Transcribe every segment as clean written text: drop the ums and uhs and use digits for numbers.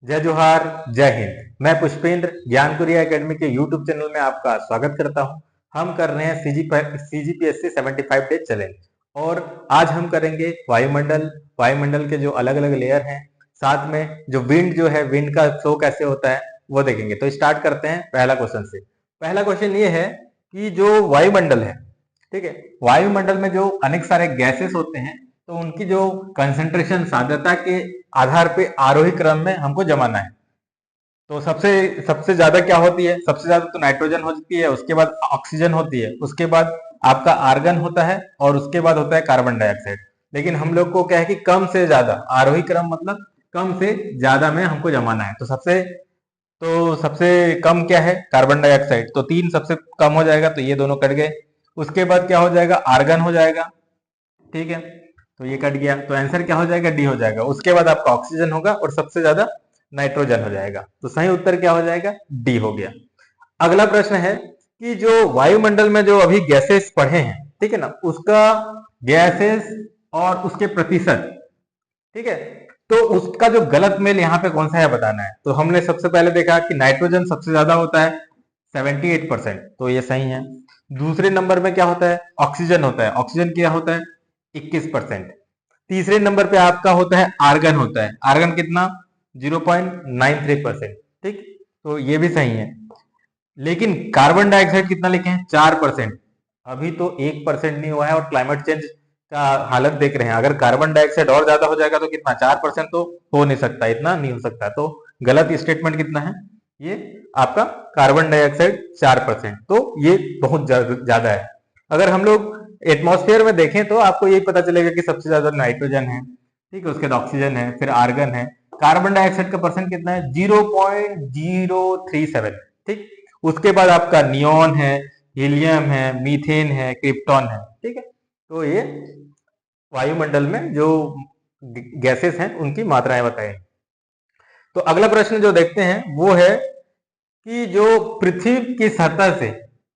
जय जोहार, जय हिंद। मैं पुष्पेंद्र ज्ञानपुरिया एकेडमी के यूट्यूब चैनल में आपका स्वागत करता हूं। हम कर रहे हैं सीजीपीएससी 75 डे चैलेंज और आज हम करेंगे वायुमंडल के जो अलग अलग लेयर हैं, साथ में जो विंड जो है, विंड का फ्लो कैसे होता है वो देखेंगे। तो स्टार्ट करते हैं पहला क्वेश्चन से। पहला क्वेश्चन ये है कि जो वायुमंडल है, ठीक है, वायुमंडल में जो अनेक सारे गैसेस होते हैं, तो उनकी जो कंसंट्रेशन सांद्रता के आधार पे आरोही क्रम में हमको जमाना है। तो सबसे सबसे ज्यादा क्या होती है? सबसे ज्यादा तो नाइट्रोजन होती है, उसके बाद ऑक्सीजन होती है, उसके बाद आपका आर्गन होता है और उसके बाद होता है कार्बन डाइऑक्साइड। लेकिन हम लोग को क्या है कि कम से ज्यादा, आरोही क्रम मतलब कम से ज्यादा में हमको जमाना है। तो सबसे कम क्या है? Carbon dioxide. तो 3 सबसे कम हो जाएगा, तो ये दोनों कट गए। उसके बाद क्या हो जाएगा? आर्गन हो जाएगा, ठीक है, तो ये कट गया। तो आंसर क्या हो जाएगा? डी हो जाएगा। उसके बाद आपका ऑक्सीजन होगा और सबसे ज्यादा नाइट्रोजन हो जाएगा। तो सही उत्तर क्या हो जाएगा? डी हो गया। अगला प्रश्न है कि जो वायुमंडल में जो अभी गैसेस पढ़े हैं, ठीक है ना, उसका गैसेस और उसके प्रतिशत, ठीक है, तो उसका जो गलत मेल यहाँ पे कौन सा है बताना है। तो हमने सबसे पहले देखा कि नाइट्रोजन सबसे ज्यादा होता है 78%, तो ये सही है। दूसरे नंबर में क्या होता है? ऑक्सीजन होता है। ऑक्सीजन क्या होता है? 21%। तीसरे नंबर पे आपका होता है आर्गन होता है। आर्गन कितना? 0.93%, ठीक, तो ये भी सही है। लेकिन कार्बन डाइऑक्साइड कितना लिखे हैं? 4%। अभी तो 1% नहीं हुआ है और क्लाइमेट चेंज का हालत देख रहे हैं। अगर कार्बन डाइऑक्साइड और ज्यादा हो जाएगा तो कितना? 4% तो हो नहीं सकता, इतना नहीं हो सकता। तो गलत स्टेटमेंट कितना है? ये आपका कार्बन डाइऑक्साइड 4%, तो ये बहुत ज्यादा है। अगर हम लोग एटमॉस्फेयर में देखें तो आपको यही पता चलेगा कि सबसे ज्यादा नाइट्रोजन है, ठीक है, उसके बाद ऑक्सीजन है, फिर आर्गन है। कार्बन डाइऑक्साइड का परसेंट कितना है? 0.037, ठीक। उसके बाद आपका नियोन है, हीलियम है, मीथेन है, क्रिप्टॉन है, ठीक है। तो ये वायुमंडल में जो गैसेस हैं उनकी मात्राएं बताएं। तो अगला प्रश्न जो देखते हैं वो है कि जो पृथ्वी की सतह से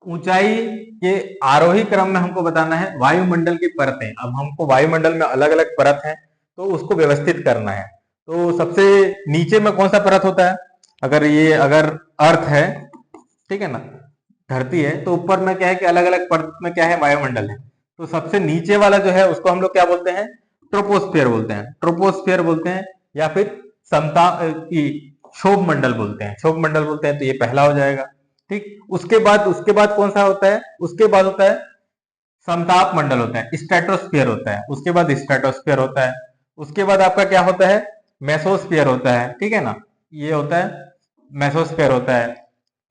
ऊंचाई के आरोही क्रम में हमको बताना है वायुमंडल की परतें। अब हमको वायुमंडल में अलग अलग परत है, तो उसको व्यवस्थित करना है। तो सबसे नीचे में कौन सा परत होता है? अगर अर्थ है, ठीक है ना, धरती है, तो ऊपर में क्या है कि अलग अलग परत में क्या है? वायुमंडल है। तो सबसे नीचे वाला जो है उसको हम लोग क्या बोलते हैं? ट्रोपोस्फियर बोलते हैं। ट्रोपोस्फियर बोलते हैं या फिर समता की क्षोभ मंडल बोलते हैं। क्षोभ मंडल बोलते हैं, तो ये पहला हो जाएगा, ठीक। उसके बाद कौन सा होता है? उसके बाद होता है समताप मंडल होता है, स्ट्रेटोस्फियर होता है। उसके बाद स्ट्रेटोस्फियर होता है। उसके बाद आपका क्या होता है? मेसोस्फियर होता है, ठीक है ना, ये होता है मेसोस्फियर होता है,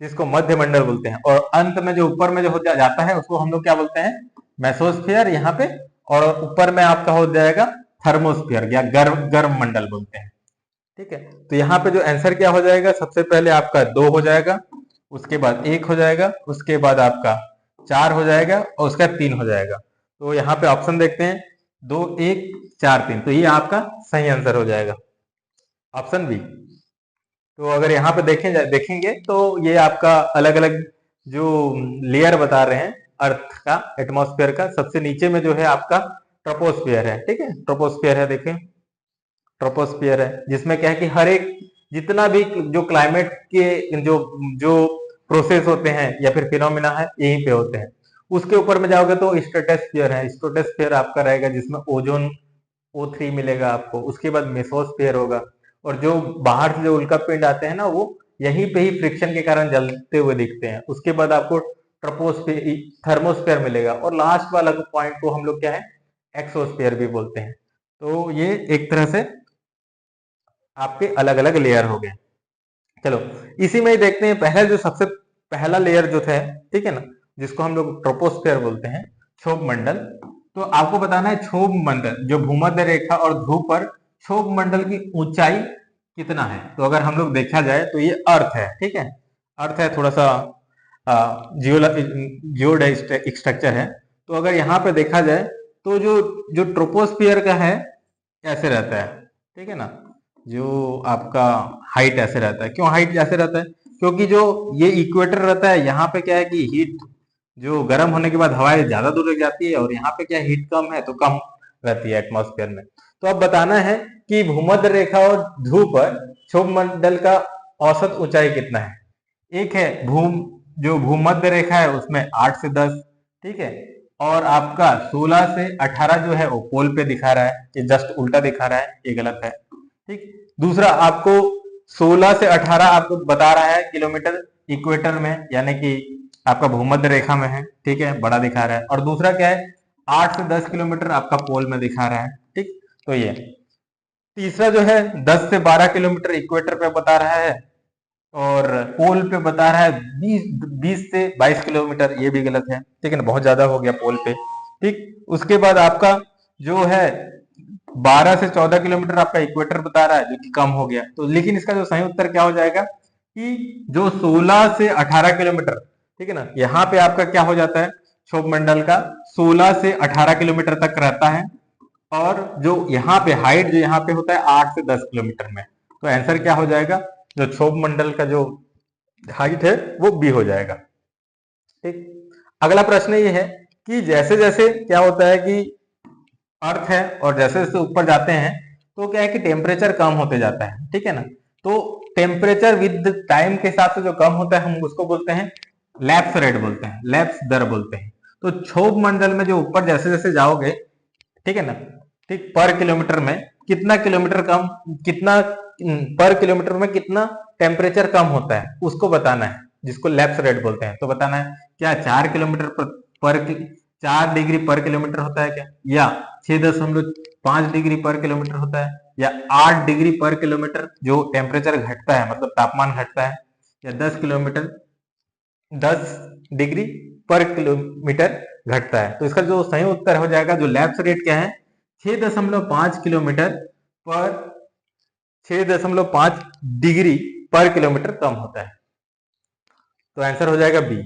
जिसको मध्य मंडल बोलते हैं। और अंत में जो ऊपर में जो हो जाता है उसको हम लोग क्या बोलते हैं? मेसोस्फियर यहाँ पे। और ऊपर में आपका हो जाएगा थर्मोस्फियर या गर्म गर्म मंडल बोलते हैं, ठीक है। तो यहाँ पे जो आंसर क्या हो जाएगा? सबसे पहले आपका 2 हो जाएगा, उसके बाद 1 हो जाएगा, उसके बाद आपका 4 हो जाएगा और उसका 3 हो जाएगा। तो यहाँ पे ऑप्शन देखते हैं, 2, 1, 4, 3, तो ये आपका सही आंसर हो जाएगा, ऑप्शन बी। तो अगर यहाँ पे देखेंगे तो ये आपका अलग अलग जो लेयर बता रहे हैं अर्थ का, एटमॉस्फेयर का, सबसे नीचे में जो है आपका ट्रोपोस्फियर है, ठीक है, ट्रोपोस्फियर है, देखें, ट्रोपोस्फियर है, जिसमें क्या है कि हर एक जितना भी जो क्लाइमेट के जो जो प्रोसेस होते हैं या फिर फिनोमिना है यहीं पे होते हैं। उसके ऊपर में जाओगे तो स्ट्रेटोस्फियर है। स्ट्रेटोस्फियर आपका रहेगा जिसमें ओजोन O3 मिलेगा आपको। उसके बाद मेसोस्फियर होगा, और जो बाहर से जो उल्का पिंड आते हैं ना, वो यहीं पे ही फ्रिक्शन के कारण जलते हुए दिखते हैं। उसके बाद आपको ट्रोपोस्फियर, थर्मोस्फियर मिलेगा, और लास्ट वाला पॉइंट को हम लोग क्या है? एक्सोस्फियर भी बोलते हैं। तो ये एक तरह से आपके अलग अलग लेयर हो गए। चलो इसी में ही देखते हैं पहला जो सबसे पहला लेयर जो था, ठीक है ना, जिसको हम लोग ट्रोपोस्फियर बोलते हैं, क्षोभ मंडल। तो आपको बताना है क्षोभ मंडल, जो भूमध्य रेखा और ध्रुव पर क्षोभ मंडल की ऊंचाई कितना है। तो अगर हम लोग देखा जाए तो ये अर्थ है, ठीक है, अर्थ है, थोड़ा सा जियो स्ट्रक्चर है। तो अगर यहाँ पे देखा जाए तो जो जो ट्रोपोस्फियर का है ऐसे रहता है, ठीक है ना, जो आपका हाइट ऐसे रहता है। क्यों हाइट ऐसे रहता है? क्योंकि जो ये इक्वेटर रहता है, यहाँ पे क्या है कि हीट जो गर्म होने के बाद हवाएं ज्यादा दूर लग जाती है, और यहाँ पे क्या हीट कम है तो कम रहती है एटमॉस्फेयर में। तो अब बताना है कि भूमध्य रेखा और ध्रुव पर क्षोभ मंडल का औसत ऊंचाई कितना है? एक है जो भूमध्य रेखा है उसमें 8 से 10, ठीक है, और आपका 16 से 18 जो है वो पोल पे दिखा रहा है, ये जस्ट उल्टा दिखा रहा है, ये गलत है। ठीक, दूसरा आपको 16 से 18 आपको बता रहा है किलोमीटर इक्वेटर में, यानी कि आपका भूमध्य रेखा में है, ठीक है, बड़ा दिखा रहा है। और दूसरा क्या है, 8 से 10 किलोमीटर आपका पोल में दिखा रहा है। ठीक, तो ये तीसरा जो है 10 से 12 किलोमीटर इक्वेटर पे बता रहा है, और पोल पे बता रहा है 20 से 22 किलोमीटर, ये भी गलत है, ठीक है ना, बहुत ज्यादा हो गया पोल पे। ठीक, उसके बाद आपका जो है 12 से 14 किलोमीटर आपका इक्वेटर बता रहा है, जो कि कम हो गया। तो लेकिन इसका जो सही उत्तर क्या हो जाएगा कि जो 16 से 18 किलोमीटर, ठीक है ना, यहाँ पे आपका क्या हो जाता है, क्षोभ मंडल का 16 से 18 किलोमीटर तक रहता है, और जो यहाँ पे हाइट जो यहाँ पे होता है 8 से 10 किलोमीटर में। तो आंसर क्या हो जाएगा, जो क्षोभ मंडल का जो हाइट है वो बी हो जाएगा। ठीक, अगला प्रश्न ये है कि जैसे जैसे क्या होता है कि अर्थ है और जैसे जैसे ऊपर जाते हैं तो क्या है कि टेम्परेचर कम होते जाता है, ठीक है ना। तो टेम्परेचर विद टाइम के हिसाब से जो कम होता है हम उसको बोलते हैं लैप्स रेट बोलते हैं, लैप्स दर बोलते हैं। तो क्षोभ मंडल में जो ऊपर जैसे जैसे जाओगे, ठीक है ना, ठीक, पर किलोमीटर में कितना किलोमीटर कम, कितना पर किलोमीटर में कितना टेम्परेचर कम होता है उसको बताना है, जिसको लैप्स रेट बोलते हैं। तो बताना है क्या 4 किलोमीटर पर 4 डिग्री पर किलोमीटर होता है क्या, या 6.5 डिग्री पर किलोमीटर होता है, या 8 डिग्री पर किलोमीटर जो टेम्परेचर घटता है, मतलब तापमान घटता है, या 10 डिग्री पर किलोमीटर घटता है। तो इसका जो सही उत्तर हो जाएगा, जो लैप्स रेट क्या है, 6.5 किलोमीटर पर 6.5 डिग्री पर किलोमीटर कम होता है। तो आंसर हो जाएगा बी।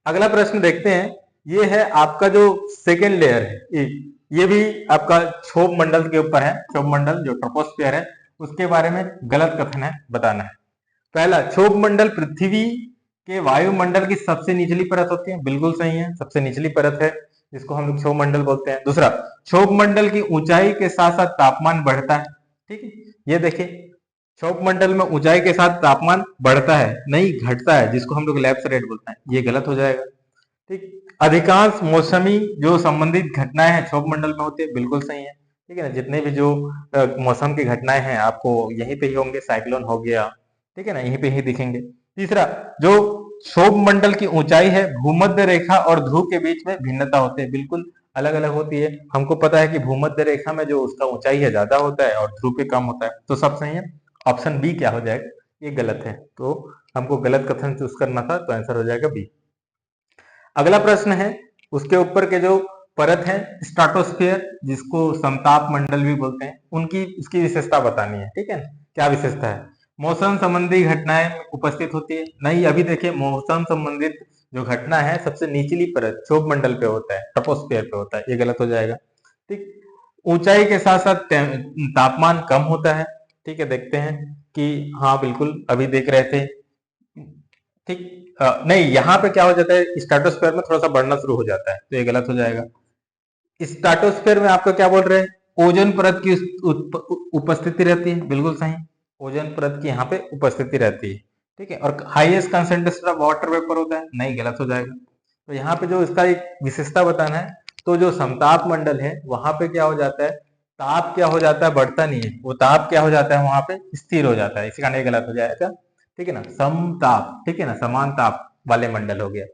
अगला प्रश्न देखते हैं, ये है आपका जो सेकेंड लेयर है, ये भी आपका क्षोभ मंडल के ऊपर है। क्षोभ मंडल जो ट्रोपोस्फियर है उसके बारे में गलत कथन है, बताना है। पहला, क्षोभ मंडल पृथ्वी के वायुमंडल की सबसे निचली परत होती है, बिल्कुल सही है, सबसे निचली परत है जिसको हम लोग क्षोभ मंडल बोलते हैं। दूसरा, क्षोभ मंडल की ऊंचाई के साथ साथ तापमान बढ़ता है, ठीक है, ये देखिए क्षोभ मंडल में ऊंचाई के साथ तापमान बढ़ता है, नहीं घटता है, जिसको हम लोग लैप्स रेट बोलते हैं, ये गलत हो जाएगा। ठीक, अधिकांश मौसमी जो संबंधित घटनाएं हैं क्षोभ मंडल में होती है, बिल्कुल सही है, ठीक है ना, जितने भी जो मौसम की घटनाएं हैं आपको यहीं पे ही होंगे, साइक्लोन हो गया, ठीक है ना, यहीं पे ही दिखेंगे। तीसरा, जो क्षोभ मंडल की ऊंचाई है भूमध्य रेखा और ध्रुव के बीच में भिन्नता होती है, बिल्कुल अलग अलग होती है। हमको पता है कि भूमध्य रेखा में जो उसका ऊंचाई है ज्यादा होता है और ध्रुव पे कम होता है, तो सब सही है। ऑप्शन बी क्या हो जाएगा, ये गलत है, तो हमको गलत कथन चूज करना था, तो आंसर हो जाएगा बी। अगला प्रश्न है, उसके ऊपर के जो परत है स्ट्राटोस्फीयर, जिसको समताप मंडल भी बोलते हैं, उनकी उसकी विशेषता बतानी है, ठीक है ना, क्या विशेषता है। मौसम संबंधी घटनाएं उपस्थित होती है, नहीं, अभी देखिए मौसम संबंधित जो घटना है सबसे निचली परत क्षोभ मंडल पे होता है, ट्रोपोस्फियर पे होता है, ये गलत हो जाएगा। ठीक, ऊंचाई के साथ साथ तापमान कम होता है, ठीक है, देखते हैं कि हाँ बिल्कुल अभी देख रहे थे, ठीक, नहीं, यहाँ पे क्या हो जाता है, स्ट्रेटोस्फीयर में थोड़ा सा बढ़ना शुरू हो जाता है, तो ये गलत हो जाएगा। स्ट्रेटोस्फीयर में आपका क्या बोल रहे हैं, ओजोन परत की उपस्थिति रहती है, बिल्कुल सही, ओजोन परत की यहाँ पे उपस्थिति रहती है, ठीक है, और highest concentration of water vapour होता है, नहीं, गलत हो जाएगा। तो यहाँ पे जो इसका एक विशेषता बताना है, तो जो समताप मंडल है वहां पे क्या हो जाता है, ताप क्या हो जाता है, बढ़ता नहीं है, वो ताप क्या हो जाता है वहां पे स्थिर हो जाता है, इसी कारण ये गलत हो जाएगा, ठीक है ना, समताप, ठीक है ना, समान ताप वाले मंडल हो गया।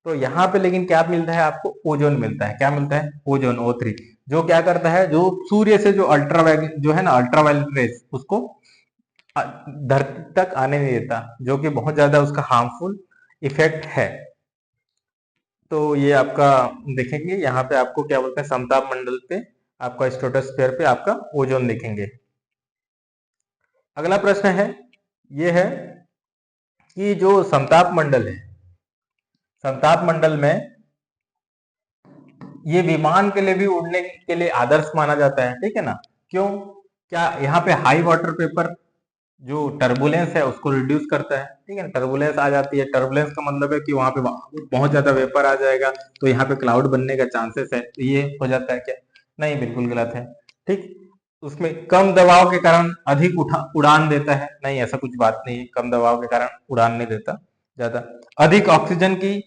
तो यहाँ पे लेकिन क्या मिलता है आपको, ओजोन मिलता है, क्या मिलता है, ओजोन O3, जो क्या करता है, जो सूर्य से जो अल्ट्रावायलेट जो है ना, अल्ट्रावायलेट रेस उसको धरती तक आने नहीं देता, जो कि बहुत ज्यादा उसका हार्मफुल इफेक्ट है। तो ये आपका देखेंगे यहाँ पे आपको क्या बोलते हैं, समताप मंडल पे आपका स्ट्रेटोस्फीयर पे आपका ओजोन देखेंगे। अगला प्रश्न है, ये है कि जो समताप मंडल है, समताप मंडल में ये विमान के लिए भी उड़ने के लिए आदर्श माना जाता है, ठीक है ना, क्यों, क्या यहाँ पे हाई वाटर पेपर जो टर्बुलेंस है उसको रिड्यूस करता है, ठीक है ना, टर्बुलेंस आ जाती है, टर्बुलेंस का मतलब है कि वहां पे बहुत ज्यादा वेपर आ जाएगा, तो यहाँ पे क्लाउड बनने का चांसेस है, तो ये हो जाता है क्या, नहीं, बिल्कुल गलत है। ठीक, उसमें कम दबाव के कारण अधिक उड़ान देता है, नहीं ऐसा कुछ बात नहीं है, कम दबाव के कारण उड़ान नहीं देता ज्यादा। अधिक ऑक्सीजन की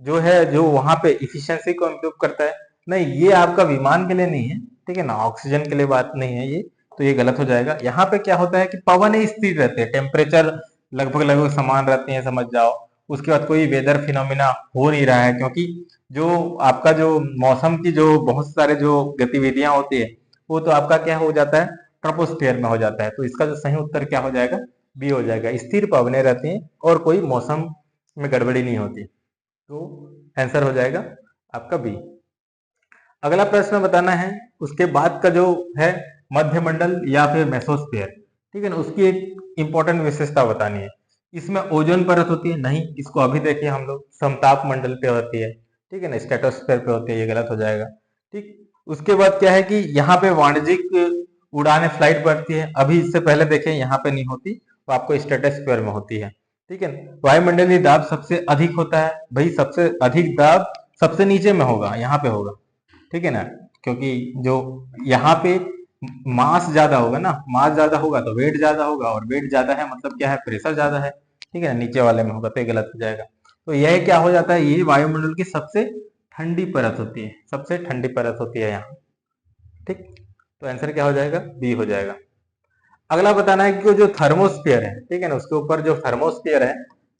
जो है, जो वहां पे इफिशियंसी को इम्प्रूव करता है, नहीं ये आपका विमान के लिए नहीं है, ठीक है ना, ऑक्सीजन के लिए बात नहीं है ये, तो ये गलत हो जाएगा। यहाँ पे क्या होता है कि पवन स्थिर रहते हैं, टेम्परेचर लगभग लगभग समान रहते हैं, समझ जाओ। उसके बाद कोई वेदर फिनोमिना हो नहीं रहा है, क्योंकि जो आपका जो मौसम की जो बहुत सारे जो गतिविधियां होती है, वो तो आपका क्या हो जाता है, ट्रोपोस्फियर में हो जाता है। तो इसका जो सही उत्तर क्या हो जाएगा, बी हो जाएगा। स्थिर पवनें रहती हैं और कोई मौसम में गड़बड़ी नहीं होती, तो आंसर हो जाएगा आपका बी। अगला प्रश्न बताना है, उसके बाद का जो है मध्यमंडल या फिर मेसोस्फीयर, ठीक है ना, उसकी एक इंपॉर्टेंट विशेषता बतानी है। इसमें ओजोन परत होती है, नहीं, इसको अभी देखिए हम लोग, समताप मंडल पे होती है, ठीक है ना, स्ट्रेटोस्फीयर पे होती है, ये गलत हो जाएगा। ठीक, उसके बाद क्या है कि यहाँ पे वाणिज्यिक उड़ानें फ्लाइट बढ़ती है, अभी इससे पहले देखें यहाँ पे नहीं होती, तो आपको स्ट्रेटोस्फीयर में होती है, ठीक है। वायुमंडलीय दाब सबसे अधिक होता है, भाई सबसे अधिक दाब सबसे नीचे में होगा, यहाँ पे होगा, ठीक है ना, क्योंकि जो यहाँ पे मास ज्यादा होगा ना, मास ज्यादा होगा तो वेट ज्यादा होगा, और वेट ज्यादा है मतलब क्या है, प्रेशर ज्यादा है, ठीक है ना, नीचे वाले में होगा, तो ये गलत हो जाएगा। तो यह क्या हो जाता है, ये वायुमंडल की सबसे ठंडी परत होती है, सबसे ठंडी परत होती है यहाँ, ठीक। तो आंसर क्या हो जाएगा, बी हो जाएगा। अगला बताना है कि जो थर्मोस्फीयर है, ठीक है ना, उसके ऊपर जो थर्मोस्फीयर है,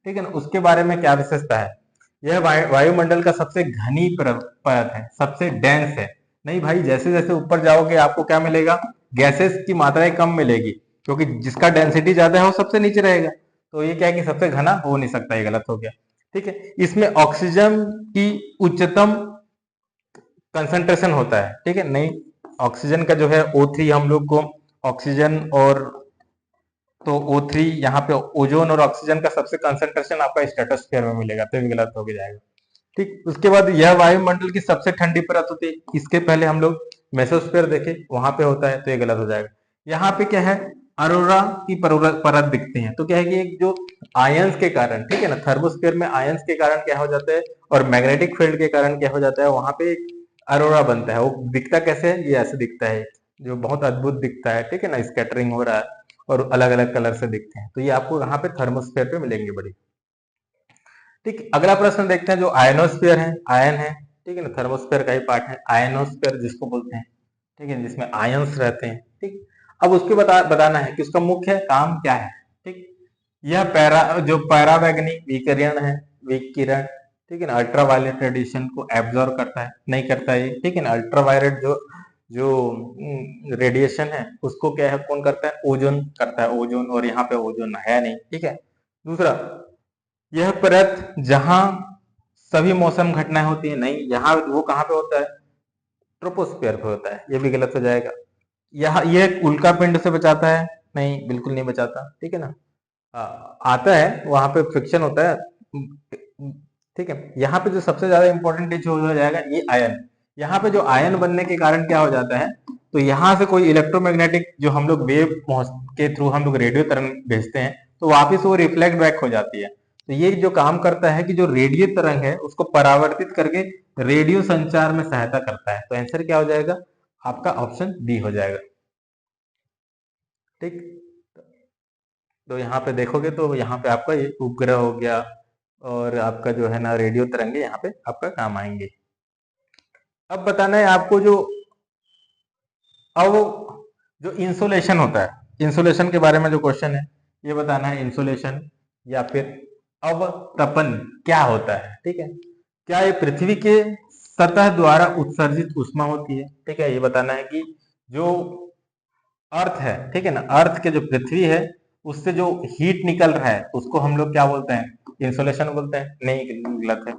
ठीक है ना, उसके बारे में क्या विशेषता है। यह वायुमंडल का सबसे घनी परत है, सबसे डेंस है। नहीं भाई, जैसे जैसे ऊपर जाओगे आपको क्या मिलेगा, गैसेस की मात्राएं कम मिलेगी, क्योंकि जिसका डेंसिटी ज्यादा है वो सबसे नीचे रहेगा, तो ये क्या है कि सबसे घना हो नहीं सकता, ये गलत हो गया, ठीक है। इसमें ऑक्सीजन की उच्चतम कंसंट्रेशन होता है, ठीक है, नहीं, ऑक्सीजन का जो है O3 हम लोग को, ऑक्सीजन और तो O3 यहाँ पे ओजोन और ऑक्सीजन का सबसे कंसंट्रेशन आपका स्ट्रेटोस्फीयर में मिलेगा, तो ये गलत हो जाएगा, ठीक। उसके बाद यह वायुमंडल की सबसे ठंडी परत होती है, इसके पहले हम लोग मेसोस्फीयर देखे, वहां पे होता है, तो ये गलत हो जाएगा। यहाँ पे क्या है, अरोरा की परत दिखती है, तो क्या है कि एक जो आयंस के कारण, ठीक है ना, थर्मोस्फीयर में आयंस के कारण क्या हो जाता है, और मैग्नेटिक फील्ड के कारण क्या हो जाता है, वहां पे एक अरोरा बनता है। वो दिखता कैसे है, ये ऐसे दिखता है, जो बहुत अद्भुत दिखता है, ठीक है ना, स्कैटरिंग हो रहा है और अलग अलग कलर से दिखते हैं, तो ये आपको यहाँ पे थर्मोस्फीयर पे मिलेंगे बड़ी, ठीक। अगला प्रश्न देखते हैं, जो आयनोस्फीयर है, आयन है, ठीक है ना, थर्मोस्फीयर का ही पार्ट है आयनोस्फीयर जिसको बोलते हैं, ठीक है, जिसमें आयंस रहते हैं, ठीक। अब उसके बताना है कि उसका मुख्य काम क्या है, ठीक। यह जो पैरावैगनिक विकिरण है, विकिरण, ठीक है ना, अल्ट्रावायलेट रेडिएशन को एब्जॉर्ब करता है, नहीं करता है, ठीक है ना, अल्ट्रावायलेट जो जो रेडिएशन है उसको क्या है, कौन करता है, ओजोन करता है, ओजोन, और यहाँ पे ओजोन है नहीं, ठीक है। दूसरा, यह परत जहां सभी मौसम घटनाएं होती है, नहीं, यहाँ वो कहाँ पे होता है, ट्रोपोस्फियर पे होता है, ये भी गलत हो जाएगा। यहाँ ये उल्का पिंड से बचाता है, नहीं बिल्कुल नहीं बचाता, ठीक है ना, आता है, वहां पे फ्रिक्शन होता है, ठीक है। यहाँ पे जो सबसे ज्यादा इंपॉर्टेंट चीज हो जाएगा ये आयन, यहाँ पे जो आयन बनने के कारण क्या हो जाता है, तो यहाँ से कोई इलेक्ट्रोमैग्नेटिक जो हम लोग वेव के थ्रू हम लोग रेडियो तरंग भेजते हैं, तो वापिस वो रिफ्लेक्ट बैक हो जाती है। तो ये जो काम करता है कि जो रेडियो तरंग है उसको परावर्तित करके रेडियो संचार में सहायता करता है, तो आंसर क्या हो जाएगा, आपका ऑप्शन बी हो जाएगा, ठीक। तो यहाँ पे देखोगे तो यहाँ पे आपका ये उपग्रह हो गया, और आपका जो है ना रेडियो तरंगे यहाँ पे आपका काम आएंगे। अब बताना है आपको अब जो इंसुलेशन होता है, इंसुलेशन के बारे में जो क्वेश्चन है, ये बताना है इंसुलेशन या फिर अवतपन क्या होता है, ठीक है। क्या ये पृथ्वी के सतह द्वारा उत्सर्जित ऊष्मा होती है, ठीक है, ये बताना है कि जो अर्थ है, ठीक है ना, अर्थ के जो पृथ्वी है उससे जो हीट निकल रहा है उसको हम लोग क्या बोलते हैं, इंसुलेशन बोलते हैं, नहीं गलत है,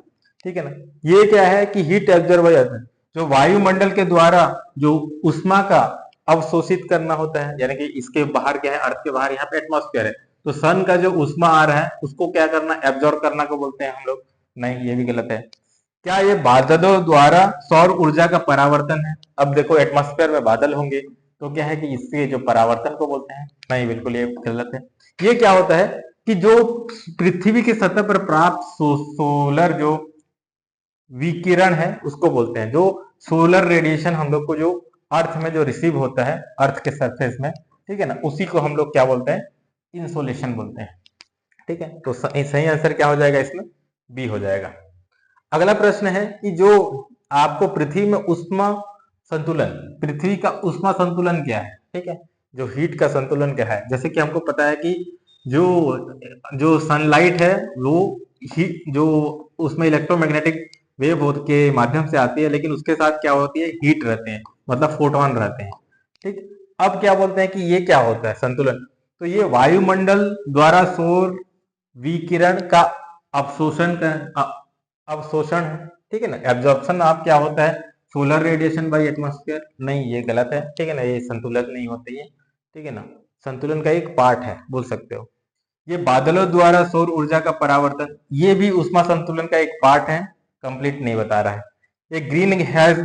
ठीक है ना। ये क्या है कि हीट एब्जॉर्बर, जो वायुमंडल के द्वारा जो उष्मा का अवशोषित करना होता है, यानी कि इसके बाहर क्या है, अर्थ के बाहर यहाँ पे एटमॉस्फेयर है, तो सन का जो उष्मा आ रहा है उसको क्या करना, एब्जॉर्ब करना को बोलते हैं हम लोग, नहीं ये भी गलत है। क्या ये बादलों द्वारा सौर ऊर्जा का परावर्तन है, अब देखो एटमॉस्फेयर में बादल होंगे, तो क्या है कि इससे जो परावर्तन को बोलते हैं, नहीं बिल्कुल ये गलत है। ये क्या होता है कि जो पृथ्वी की सतह पर प्राप्त सोलर जो विकिरण है उसको बोलते हैं, जो सोलर रेडिएशन हम लोग को जो अर्थ में जो रिसीव होता है अर्थ के सरफेस में, ठीक है ना, उसी को हम लोग क्या बोलते हैं, इंसोलेशन बोलते हैं। ठीक है, तो सही आंसर क्या हो जाएगा इसमें, बी हो जाएगा। अगला प्रश्न है कि जो आपको पृथ्वी में उष्मा संतुलन, पृथ्वी का उष्मा संतुलन क्या है, ठीक है, जो हीट का संतुलन क्या है। जैसे कि हमको पता है कि जो जो सनलाइट है वो जो उसमें इलेक्ट्रोमैग्नेटिक वेव के माध्यम से आती है, लेकिन उसके साथ क्या होती है, हीट रहते हैं, मतलब फोटोन रहते हैं। ठीक, अब क्या बोलते हैं कि ये क्या होता है संतुलन, तो ये वायुमंडल द्वारा सौर विकिरण का अवशोषण अवशोषण है। ठीक है ना, एब्जॉर्प्शन आप क्या होता है, सोलर रेडिएशन बाय एटमॉस्फेयर, नहीं ये गलत है। ठीक है ना, ये संतुलन नहीं होते ये। ठीक है ना, संतुलन का एक पार्ट है बोल सकते हो। ये बादलों द्वारा सौर ऊर्जा का परावर्तन, ये भी उष्मा संतुलन का एक पार्ट है, कंप्लीट नहीं बता रहा है। ये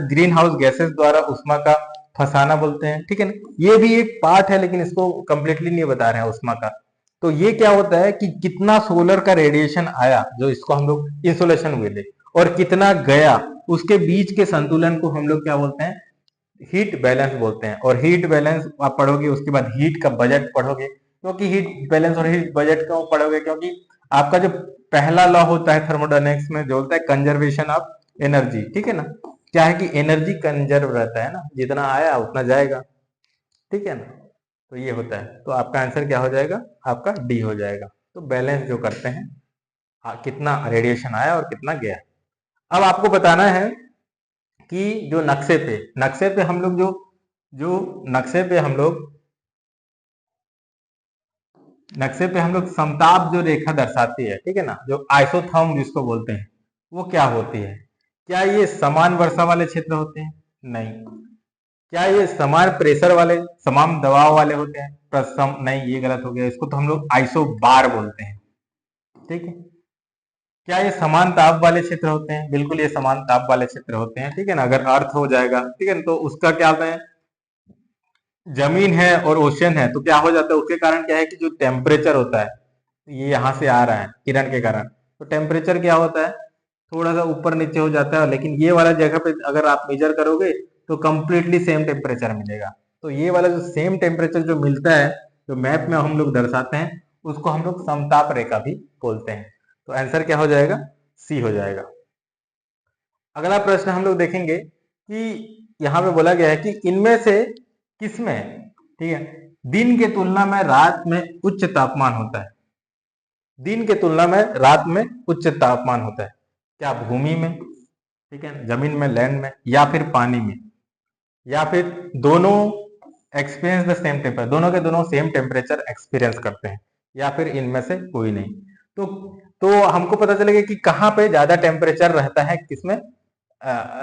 ग्रीन हाउस गैसेस द्वारा उष्मा का फसाना बोलते हैं। ठीक है ना, ये भी एक पार्ट है, लेकिन इसको कंप्लीटली नहीं बता रहे हैं उष्मा का। तो ये क्या होता है कि कितना सोलर का रेडिएशन आया, जो इसको हम लोग इंसोलेशन बोले, और कितना गया, उसके बीच के संतुलन को हम लोग क्या बोलते हैं, हीट बैलेंस बोलते हैं। और हीट बैलेंस आप पढ़ोगे, उसके बाद हीट का बजट पढ़ोगे, क्योंकि हीट बैलेंस और हीट बजट क्यों पढ़ोगे, क्योंकि आपका जो पहला लॉ होता है थर्मोडायनेमिक्स में, जो होता है कंजर्वेशन ऑफ एनर्जी। ठीक है ना, क्या है कि एनर्जी कंजर्व रहता है ना, जितना आया उतना जाएगा। ठीक है ना, तो ये होता है। तो आपका आंसर क्या हो जाएगा, आपका डी हो जाएगा। तो बैलेंस जो करते हैं, कितना रेडिएशन आया और कितना गया। अब आपको बताना है कि जो नक्शे पे हम लोग जो जो नक्शे पे हम लोग समताप जो रेखा दर्शाती है, ठीक है ना, जो आइसोथर्म जिसको बोलते हैं, वो क्या होती है। क्या ये समान वर्षा वाले क्षेत्र होते हैं, नहीं। क्या ये समान प्रेशर वाले, समान दबाव वाले होते हैं, नहीं, ये गलत हो गया। इसको तो हम लोग आइसोबार बोलते हैं। ठीक है, क्या ये समान ताप वाले क्षेत्र होते हैं, बिल्कुल ये समान ताप वाले क्षेत्र होते हैं। ठीक है ना, अगर अर्थ हो जाएगा, ठीक है ना, तो उसका क्या होता है, जमीन है और ओशन है, तो क्या हो जाता है, उसके कारण क्या है कि जो टेम्परेचर होता है, ये यहाँ से आ रहा है किरण के कारण, तो टेम्परेचर क्या होता है, थोड़ा सा ऊपर नीचे हो जाता है। लेकिन ये वाला जगह पे अगर आप मेजर करोगे तो कंप्लीटली सेम टेम्परेचर मिलेगा। तो ये वाला जो सेम टेम्परेचर जो मिलता है, जो मैप में हम लोग दर्शाते हैं, उसको हम लोग समताप रेखा भी बोलते हैं। तो आंसर क्या हो जाएगा, सी हो जाएगा। अगला प्रश्न हम लोग देखेंगे कि यहाँ पे बोला गया है कि इनमें से किसमें, ठीक है, दिन के तुलना में रात में उच्च तापमान होता है। दिन के तुलना में रात में उच्च तापमान होता है, क्या भूमि में, ठीक है, जमीन में, लैंड में, या फिर पानी में, या फिर दोनों एक्सपीरियंस द सेम टेम्परेचर, दोनों के दोनों सेम टेम्परेचर एक्सपीरियंस करते हैं, या फिर इनमें से कोई नहीं। तो हमको पता चलेगा कि कहाँ पे ज्यादा टेम्परेचर रहता है, किसमें,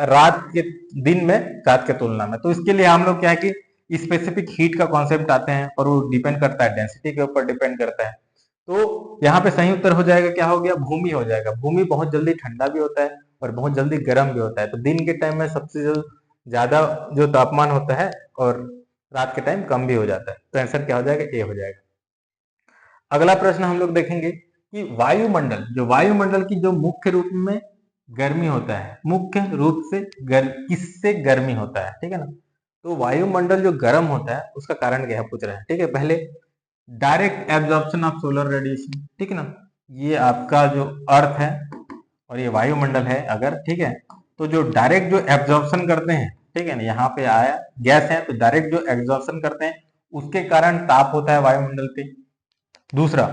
रात के, दिन में रात के तुलना में। तो इसके लिए हम लोग क्या है कि स्पेसिफिक हीट का कॉन्सेप्ट आते हैं, और वो डिपेंड करता है डेंसिटी के ऊपर डिपेंड करता है। तो यहाँ पे सही उत्तर हो जाएगा, क्या हो गया, भूमि हो जाएगा। भूमि बहुत जल्दी ठंडा भी होता है और बहुत जल्दी गर्म भी होता है। तो दिन के टाइम में सबसे ज्यादा जो तापमान होता है, और रात के टाइम कम भी हो जाता है। तो आंसर क्या हो जाएगा, ए हो जाएगा। अगला प्रश्न हम लोग देखेंगे कि वायुमंडल की जो मुख्य रूप में गर्मी होता है, मुख्य रूप से किससे गर्मी होता है, ठीक है ना। तो वायुमंडल जो गर्म होता है उसका कारण क्या है पूछ रहे हैं। ठीक है, पहले direct absorption of solar radiation, ठीक है ना, ये आपका जो अर्थ है और ये वायुमंडल है अगर, ठीक है, तो जो डायरेक्ट जो एब्जॉर्प्शन करते हैं, ठीक है ना, यहाँ पे आया गैस है, तो डायरेक्ट जो एब्जॉर्प्शन करते हैं उसके कारण ताप होता है वायुमंडल पे। दूसरा,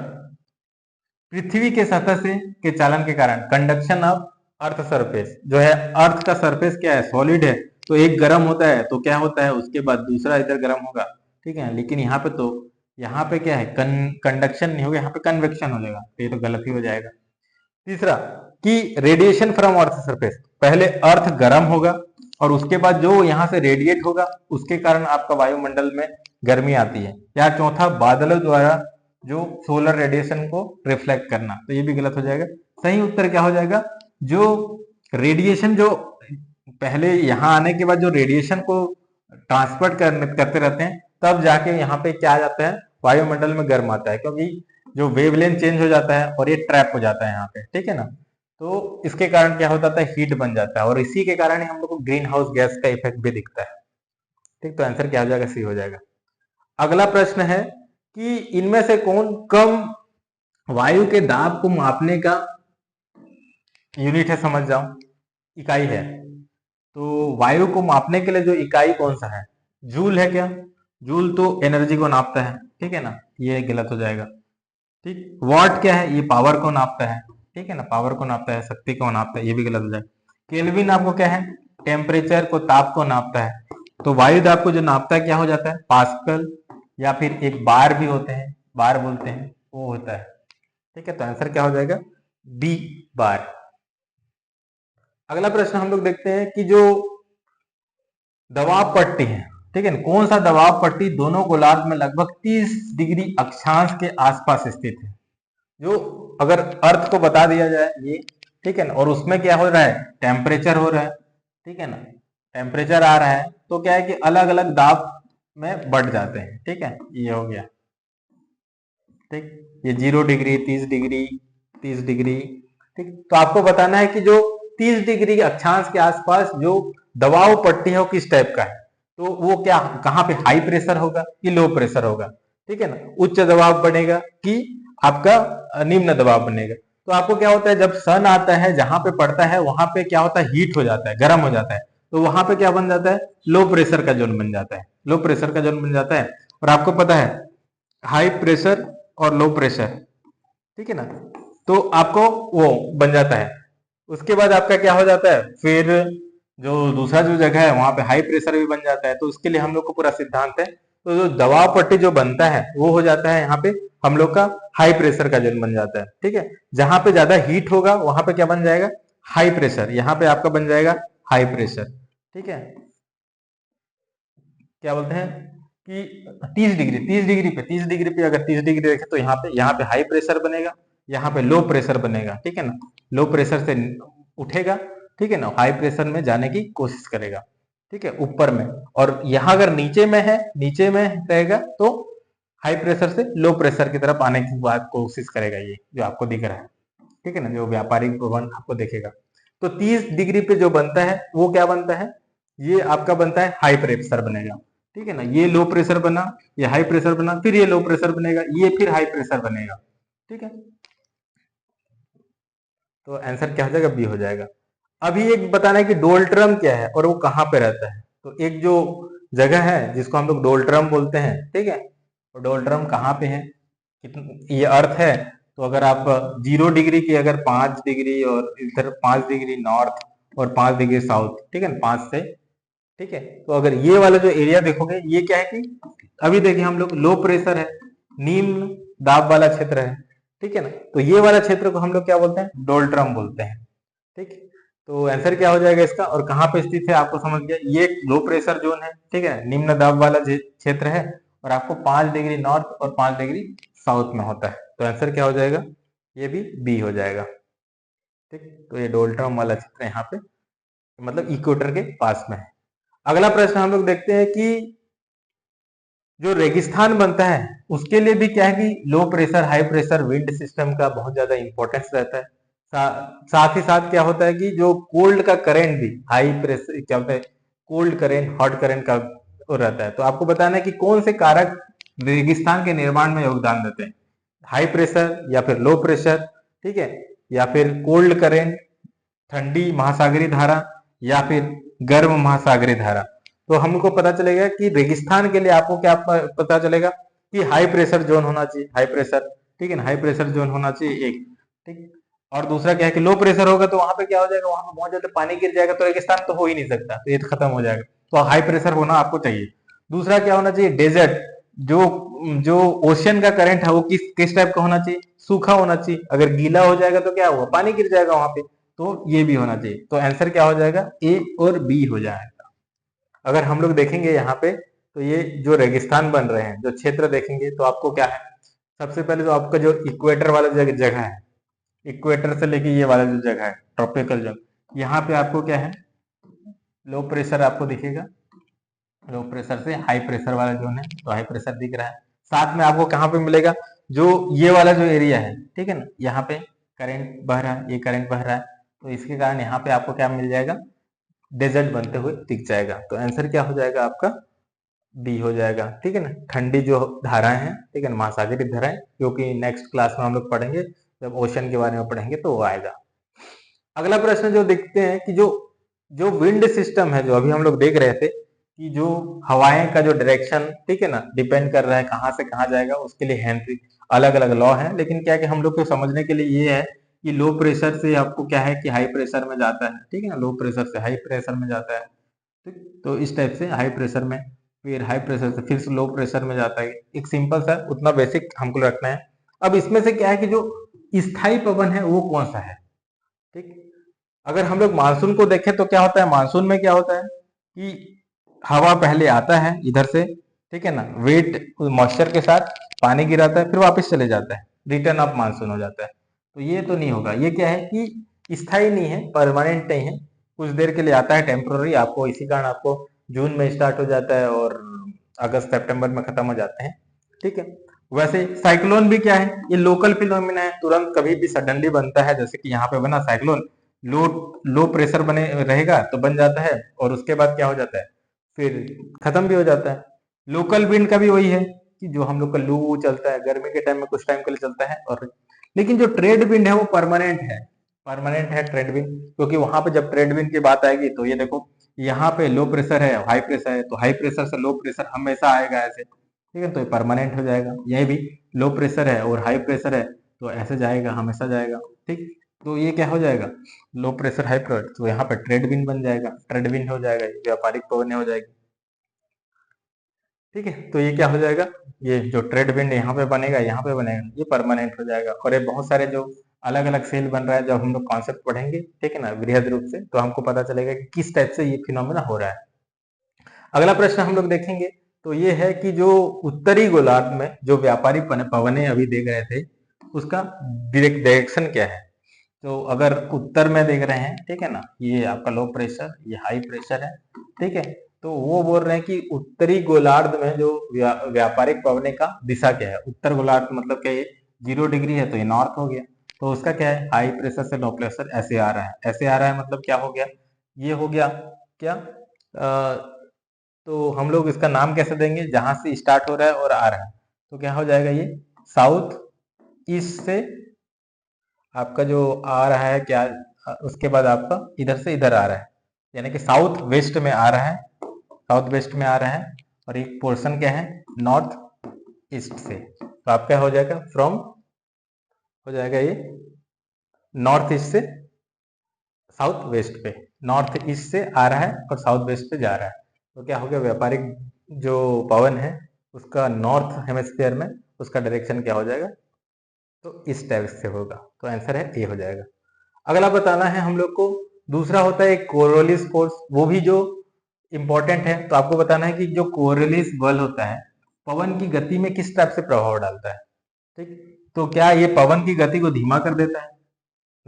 पृथ्वी के सतह से के चालन के कारण कंडक्शन ऑफ अर्थ सरफेस, जो है अर्थ का सरफेस क्या है, सॉलिड है, तो एक गर्म होता है तो क्या होता है, उसके बाद दूसरा इधर गर्म होगा। ठीक है, लेकिन यहाँ पे तो, यहाँ पे क्या है, कंडक्शन नहीं होगा, यहाँ पे कन्वेक्शन हो जाएगा, तो ये तो गलत ही हो जाएगा। तीसरा, कि रेडिएशन फ्रॉम अर्थ सरफेस, पहले अर्थ गर्म होगा और उसके बाद जो यहाँ से रेडिएट होगा उसके कारण आपका वायुमंडल में गर्मी आती है। या चौथा, बादलों द्वारा जो सोलर रेडिएशन को रिफ्लेक्ट करना, तो ये भी गलत हो जाएगा। सही उत्तर क्या हो जाएगा, जो रेडिएशन जो पहले यहाँ आने के बाद जो रेडिएशन को ट्रांसपोर्ट करते रहते हैं, तब जाके यहाँ पे क्या आ जाता है, वायुमंडल में गर्म आता है, क्योंकि जो वेवलेंथ चेंज हो जाता है और ये ट्रैप हो जाता है यहाँ पे। ठीक है ना, तो इसके कारण क्या होता है, हीट बन जाता है, और इसी के कारण ही हम लोग को ग्रीन हाउस गैस का इफेक्ट भी दिखता है। ठीक, तो आंसर क्या हो जाएगा? सी हो जाएगा। अगला प्रश्न है कि इनमें से कौन कम वायु के दाब को मापने का यूनिट है? समझ जाओ, इकाई है। तो वायु को मापने के लिए जो इकाई कौन सा है? जूल है क्या? जूल तो एनर्जी को नापता है, ठीक है ना, ये गलत हो जाएगा। ठीक, वॉट क्या है? ये पावर को नापता है, ठीक है ना, पावर को नापता है, शक्ति को नापता है, ये भी गलत हो जाएगा। केल्विन आपको क्या है? टेम्परेचर को, ताप को नापता है। तो वायु दाब को जो नापता है क्या हो जाता है? पास्कल, या फिर एक बार भी होते हैं, बार बोलते हैं, वो होता है। ठीक है, तो आंसर क्या हो जाएगा? बी, बार। अगला प्रश्न हम लोग देखते हैं कि जो दबाव पट्टी है, ठीक है ना, कौन सा दबाव पट्टी दोनों गोलार्ध में लगभग 30 डिग्री अक्षांश के आसपास स्थित है? जो अगर अर्थ को बता दिया जाए ये, ठीक है ना, और उसमें क्या हो रहा है? टेम्परेचर हो रहा है, ठीक है ना, टेम्परेचर आ रहा है, तो क्या है कि अलग अलग दाब में बढ़ जाते हैं। ठीक है, ये हो गया। ठीक, ये 0 डिग्री, 30 डिग्री, 30 डिग्री। ठीक, तो आपको बताना है कि जो 30 डिग्री अक्षांश के आसपास जो दबाव पट्टी है वो किस टाइप का है। तो वो क्या, कहाँ पे हाई प्रेशर होगा कि लो प्रेशर होगा? ठीक है ना, उच्च दबाव बनेगा कि आपका निम्न दबाव बनेगा? तो आपको क्या होता है, जब सन आता है जहां पे पड़ता है वहां पे क्या होता है? हीट हो जाता है, गर्म हो जाता है। तो वहां पे क्या बन जाता है? लो प्रेशर का जोन बन जाता है, लो प्रेशर का जोन बन जाता है। और आपको पता है हाई प्रेशर और लो प्रेशर, ठीक है ना, तो आपको वो बन जाता है। उसके बाद आपका क्या हो जाता है? फिर जो दूसरा जो जगह है वहां पे हाई प्रेशर भी बन जाता है। तो उसके लिए हम लोग को पूरा सिद्धांत है, तो जो दबाव पट्टी जो बनता है वो हो जाता है यहाँ पे हम लोग का हाई प्रेशर का जोन बन जाता है। ठीक है, जहां पे ज्यादा हीट होगा वहां पे क्या बन जाएगा? High pressure. यहाँ पे आपका बन जाएगा हाई प्रेशर। ठीक है, क्या बोलते हैं कि 30 डिग्री पे अगर 30 डिग्री रखे तो यहाँ पे हाई प्रेशर बनेगा, यहाँ पे लो प्रेशर बनेगा। ठीक है ना, लो प्रेशर से उठेगा, ठीक है ना, हाई प्रेशर में जाने की कोशिश करेगा, ठीक है, ऊपर में। और यहाँ अगर नीचे में है, नीचे में रहेगा तो हाई प्रेशर से लो प्रेशर की तरफ आने की बात कोशिश करेगा, ये जो आपको दिख रहा है। ठीक है ना, जो व्यापारिक भवन आपको दिखेगा। तो 30 डिग्री पे जो बनता है वो क्या बनता है? ये आपका बनता है हाई प्रेशर बनेगा। ठीक है ना, ये लो प्रेशर बना, ये हाई प्रेशर बना, फिर ये लो प्रेशर बनेगा, ये फिर हाई प्रेशर बनेगा। ठीक है, तो आंसर क्या हो जाएगा? बी हो जाएगा। अभी एक बताना है कि डोल्ट्रम क्या है और वो कहाँ पे रहता है। तो एक जो जगह है जिसको हम लोग डोल्ट्रम बोलते हैं, ठीक है, और डोल्ट्रम कहाँ पे है? ये अर्थ है। तो अगर आप 0 डिग्री की अगर 5 डिग्री और इधर 5 डिग्री नॉर्थ और 5 डिग्री साउथ, ठीक है ना, 5 से, ठीक है, तो अगर ये वाला जो एरिया देखोगे ये क्या है कि अभी देखिए हम लोग लो प्रेशर है, निम्न दाब वाला क्षेत्र है। ठीक है ना, तो ये वाला क्षेत्र को हम लोग क्या बोलते हैं? डोल्ट्रम बोलते हैं। ठीक है, तो आंसर क्या हो जाएगा इसका, और कहाँ पे स्थित है आपको समझ गया? ये लो प्रेशर जोन है, ठीक है, निम्न दाब वाला क्षेत्र है, और आपको 5 डिग्री नॉर्थ और 5 डिग्री साउथ में होता है। तो आंसर क्या हो जाएगा? ये भी बी हो जाएगा। ठीक, तो ये डोल्ट्रम वाला क्षेत्र यहाँ पे मतलब इक्वेटर के पास में है। अगला प्रश्न हम लोग देखते हैं कि जो रेगिस्तान बनता है उसके लिए भी क्या है कि low pressure high pressure wind system का बहुत ज्यादा इंपॉर्टेंस रहता है। साथ ही साथ क्या होता है कि जो कोल्ड का करंट भी हाई प्रेशर क्या होता है, कोल्ड करंट हॉट करंट का वो रहता है। तो आपको बताना है कि कौन से कारक रेगिस्तान के निर्माण में योगदान देते हैं? हाई प्रेशर या फिर लो प्रेशर, ठीक है, या फिर कोल्ड करंट, ठंडी महासागरीय धारा, या फिर गर्म महासागरीय धारा। तो हमको पता चलेगा कि रेगिस्तान के लिए आपको क्या पता चलेगा कि हाई प्रेशर जोन होना चाहिए, हाई प्रेशर, ठीक है ना, हाई प्रेशर जोन होना चाहिए एक। ठीक, और दूसरा क्या है कि लो प्रेशर होगा तो वहां पे क्या हो जाएगा, वहां पे बहुत ज्यादा पानी गिर जाएगा, तो रेगिस्तान तो हो ही नहीं सकता, तो ये तो खत्म हो जाएगा। तो हाई प्रेशर होना आपको चाहिए। दूसरा क्या होना चाहिए? डेजर्ट, जो जो ओशियन का करंट है वो किस टाइप का होना चाहिए? सूखा होना चाहिए। अगर गीला हो जाएगा तो क्या होगा? पानी गिर जाएगा वहां पे। तो ये भी होना चाहिए। तो आंसर क्या हो जाएगा? ए और बी हो जाएगा। अगर हम लोग देखेंगे यहाँ पे तो ये जो रेगिस्तान बन रहे हैं, जो क्षेत्र देखेंगे तो आपको क्या है, सबसे पहले तो आपका जो इक्वेटर वाला जगह है, इक्वेटर से लेके ये वाला जो जगह है ट्रॉपिकल जोन, यहाँ पे आपको क्या है? लो प्रेशर आपको दिखेगा, लो प्रेशर से हाई प्रेशर वाला जोन है, तो हाई प्रेशर दिख रहा है। साथ में आपको कहाँ पे मिलेगा? जो ये वाला जो एरिया है, ठीक है ना, यहाँ पे करंट बह रहा है, ये करंट बह रहा है, तो इसके कारण यहाँ पे आपको क्या मिल जाएगा? डेजर्ट बनते हुए दिख जाएगा। तो आंसर क्या हो जाएगा आपका? डी हो जाएगा, ठीक है ना। ठंडी जो धाराएं हैं, ठीक है ना, महासागरीय धाराएं, क्योंकि नेक्स्ट क्लास में हम लोग पढ़ेंगे, जब ओशन के बारे में पढ़ेंगे तो वो आएगा। अगला प्रश्न जो देखते हैं कि जो जो विंड सिस्टम है, जो अभी हम लोग देख रहे थे कि जो हवाएं का जो डायरेक्शन, ठीक है ना, डिपेंड कर रहा है कहाँ से कहाँ जाएगा, उसके लिए हेनरी अलग अलग लॉ है। लेकिन क्या है कि हम लोग को समझने के लिए ये है कि लो प्रेशर से आपको क्या है कि हाई प्रेशर में जाता है, ठीक है ना, लो प्रेशर से हाई प्रेशर में जाता है, ठीक। तो इस टाइप से हाई प्रेशर में, फिर हाई प्रेशर से फिर लो प्रेशर में जाता है। एक सिंपल सा उतना बेसिक हमको रखना है। अब इसमें से क्या है कि जो स्थायी पवन है वो कौन सा है, ठीक। अगर हम लोग मानसून को देखें तो क्या होता है, मानसून में क्या होता है कि हवा पहले आता है इधर से, ठीक है ना, वेट मॉइस्चर के साथ पानी गिराता है, फिर वापस चले जाता है, रिटर्न ऑफ मानसून हो जाता है। तो ये तो नहीं होगा, ये क्या है कि स्थायी नहीं है, परमानेंट नहीं है, कुछ देर के लिए आता है, टेम्पोररी। आपको इसी कारण आपको जून में स्टार्ट हो जाता है और अगस्त सितंबर में खत्म हो जाते हैं, ठीक है। वैसे साइक्लोन भी क्या है, ये लोकल फिनोमिना है, तुरंत कभी भी सडनली बनता है। जैसे कि यहाँ पे बना साइक्लोन, लो लो प्रेशर बने रहेगा तो बन जाता है, और उसके बाद क्या हो जाता है, फिर खत्म भी हो जाता है। लोकल विंड का भी वही है कि जो हम लोग का लू चलता है गर्मी के टाइम में, कुछ टाइम के लिए चलता है। और लेकिन जो ट्रेड विंड है वो परमानेंट है, परमानेंट है ट्रेड विंड। क्योंकि वहां पे जब ट्रेड विंड की बात आएगी तो ये देखो, यहाँ पे लो प्रेशर है, हाई प्रेशर है, तो हाई प्रेशर से लो प्रेशर हमेशा आएगा ऐसे, ठीक है, तो ये परमानेंट हो जाएगा। यही भी लो प्रेशर है और हाई प्रेशर है तो ऐसे जाएगा, हमेशा जाएगा, ठीक। तो ये क्या हो जाएगा, लो प्रेशर हाई प्रेशर, तो यहाँ पे ट्रेड विंड बन जाएगा, ट्रेड विंड हो जाएगा, ये व्यापारिक पवनें हो जाएगी, ठीक है। तो ये क्या हो जाएगा, ये जो ट्रेड विंड यहाँ पे बनेगा, यहाँ पे बनेगा, ये परमानेंट हो जाएगा। और ये बहुत सारे जो अलग अलग सेल बन रहा है, जब हम लोग कॉन्सेप्ट पढ़ेंगे, ठीक है ना, वृहद रूप से, तो हमको पता चलेगा कि किस टाइप से ये फिनोमेना हो रहा है। अगला प्रश्न हम लोग देखेंगे तो ये है कि जो उत्तरी गोलार्ध में जो व्यापारिक पवनें अभी देख रहे थे, उसका डायरेक्शन क्या है। तो अगर उत्तर में देख रहे हैं, ठीक है ना, ये आपका लो प्रेशर, ये हाई प्रेशर है, ठीक है। तो वो बोल रहे हैं कि उत्तरी गोलार्ध में जो व्यापारिक पवने का दिशा क्या है। उत्तर गोलार्ध मतलब क्या, ये 0 डिग्री है तो ये नॉर्थ हो गया। तो उसका क्या है, हाई प्रेशर से लो प्रेशर ऐसे आ रहा है, ऐसे आ रहा है, मतलब क्या हो गया, ये हो गया क्या, तो हम लोग इसका नाम कैसे देंगे, जहां से स्टार्ट हो रहा है और आ रहा है, तो क्या हो जाएगा, ये साउथ ईस्ट से आपका जो आ रहा है क्या, उसके बाद आपका इधर से इधर आ रहा है, यानी कि साउथ वेस्ट में आ रहा है, साउथ वेस्ट में आ रहा है। और एक पोर्शन क्या है, नॉर्थ ईस्ट से। तो आपका हो जाएगा फ्रॉम, हो जाएगा ये नॉर्थ ईस्ट से साउथ वेस्ट पे, नॉर्थ ईस्ट से आ रहा है और साउथ वेस्ट पे जा रहा है। तो क्या हो गया, व्यापारिक जो पवन है उसका नॉर्थ हेमिस्फीयर में उसका डायरेक्शन क्या हो जाएगा, तो इस टाइप से होगा। तो आंसर है ए हो जाएगा। अगला बताना है हम लोग को, दूसरा होता है कोरोलिस फोर्स, वो भी जो इंपॉर्टेंट है। तो आपको बताना है कि जो कोरोलिस बल होता है, पवन की गति में किस टाइप से प्रभाव डालता है, ठीक। तो क्या ये पवन की गति को धीमा कर देता है,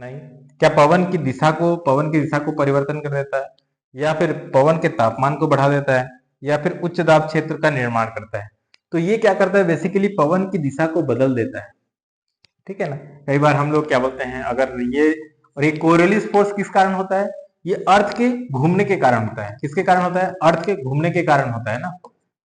नहीं। क्या पवन की दिशा को परिवर्तन कर देता है, या फिर पवन के तापमान को बढ़ा देता है, या फिर उच्च दाब क्षेत्र का निर्माण करता है। तो ये क्या करता है, बेसिकली पवन की दिशा को बदल देता है, ठीक है ना। कई बार हम लोग क्या बोलते हैं, अगर ये, और ये कोरियलिस फोर्स किस कारण होता है, ये अर्थ के घूमने के कारण होता है। किसके कारण होता है, अर्थ के घूमने के कारण होता है ना।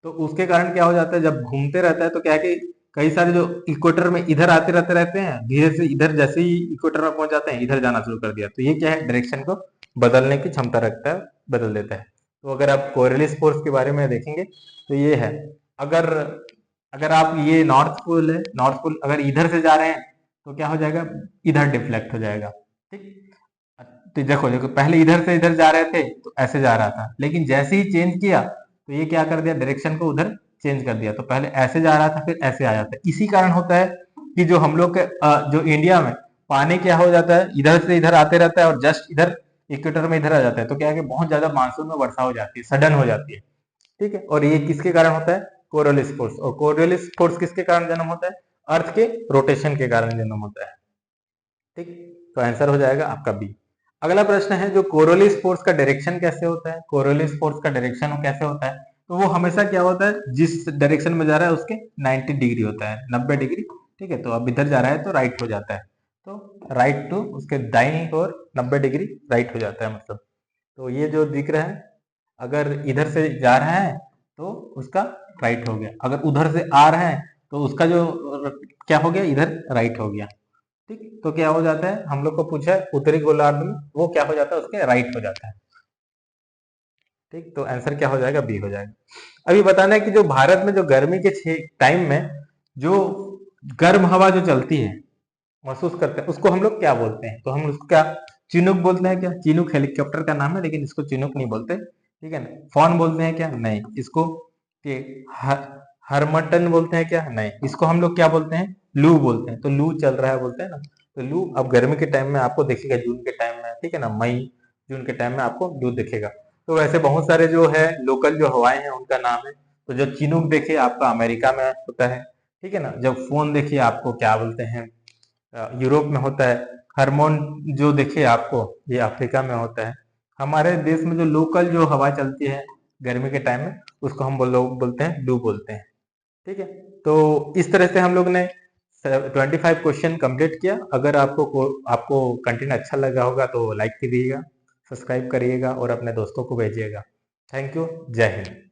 तो उसके कारण क्या हो जाता है, जब घूमते रहता है तो क्या है कि कई सारे जो इक्वेटर में इधर आते रहते हैं, धीरे से इधर जैसे ही इक्वेटर में पहुंच जाते हैं, इधर जाना शुरू कर दिया, तो ये क्या है, डायरेक्शन को बदलने की क्षमता रखता है, बदल देता है। तो अगर आप कोरियलिस फोर्स के बारे में देखेंगे तो ये है, अगर अगर आप ये नॉर्थ पोल है, नॉर्थ पोल अगर इधर से जा रहे हैं तो क्या हो जाएगा, इधर डिफ्लेक्ट हो जाएगा, ठीक। तो देखो देखो, पहले इधर से इधर जा रहे थे तो ऐसे जा रहा था, लेकिन जैसे ही चेंज किया तो ये क्या कर दिया, डायरेक्शन को उधर चेंज कर दिया। तो पहले ऐसे जा रहा था, फिर ऐसे आ जाता है। इसी कारण होता है कि जो हम लोग के जो इंडिया में पानी क्या हो जाता है, इधर से इधर आते रहता है और जस्ट इधर इक्वेटर में इधर आ जाता है। तो क्या है कि बहुत ज्यादा मानसून में वर्षा हो जाती है, सडन हो जाती है, ठीक है। और ये किसके कारण होता है, कोरियलिस फोर्स। और कोरियलिस फोर्स किसके कारण जन्म होता है, अर्थ के रोटेशन के कारण जन्म होता है, ठीक। तो आंसर हो जाएगा आपका बी। अगला प्रश्न है, जो कोरियलिस फोर्स का डायरेक्शन कैसे होता है, कोरियलिस फोर्स का डायरेक्शन कैसे होता है। तो वो हमेशा क्या होता है, जिस डायरेक्शन में जा रहा है उसके 90 डिग्री होता है, 90 डिग्री, ठीक है। तो अब इधर जा रहा है तो राइट हो जाता है, तो राइट टू उसके दाईं ओर 90 डिग्री राइट हो जाता है मतलब। तो ये जो दिख रहा है, अगर इधर से जा रहा है तो उसका राइट हो गया। अगर उधर से आ रहा है तो उसका जो क्या हो गया, इधर राइट हो गया। ठीक, तो क्या हो जाता है, हम लोग को पूछा है उत्तरी गोलार्ध में, वो क्या हो जाता है, उसके राइट हो जाता है। ठीक, तो आंसर क्या हो जाएगा, बी हो जाएगा। अभी बताना है कि जो भारत में जो गर्मी के टाइम में जो गर्म हवा जो चलती है, महसूस करते हैं, उसको हम लोग क्या बोलते हैं, तो हम उसको क्या चिनुक बोलते हैं क्या? चिनुक हेलीकॉप्टर का नाम है, लेकिन इसको चिनुक नहीं बोलते, ठीक है ना। फॉन बोलते हैं क्या? नहीं। इसको ये हरमटन बोलते हैं क्या? नहीं। इसको हम लोग क्या बोलते हैं, लू बोलते हैं। तो लू चल रहा है बोलते हैं ना, तो लू अब गर्मी के टाइम में आपको दिखेगा, जून के टाइम में, ठीक है ना, मई जून के टाइम में आपको लू दिखेगा। तो वैसे बहुत सारे जो है लोकल जो हवाएं हैं उनका नाम है। तो जो चिनुक देखिए आपका अमेरिका में होता है, ठीक है ना। जब फोन देखिए आपको क्या बोलते हैं, यूरोप में होता है। हार्मोन जो देखिए आपको, ये अफ्रीका में होता है। हमारे देश में जो लोकल जो हवा चलती है गर्मी के टाइम में, उसको हम लोग बोलते हैं लू बोलते हैं, ठीक है। तो इस तरह से हम लोग ने 25 क्वेश्चन कंप्लीट किया। अगर आपको कंटेंट अच्छा लगा होगा तो लाइक कीजिएगा, सब्सक्राइब करिएगा और अपने दोस्तों को भेजिएगा। थैंक यू, जय हिंद।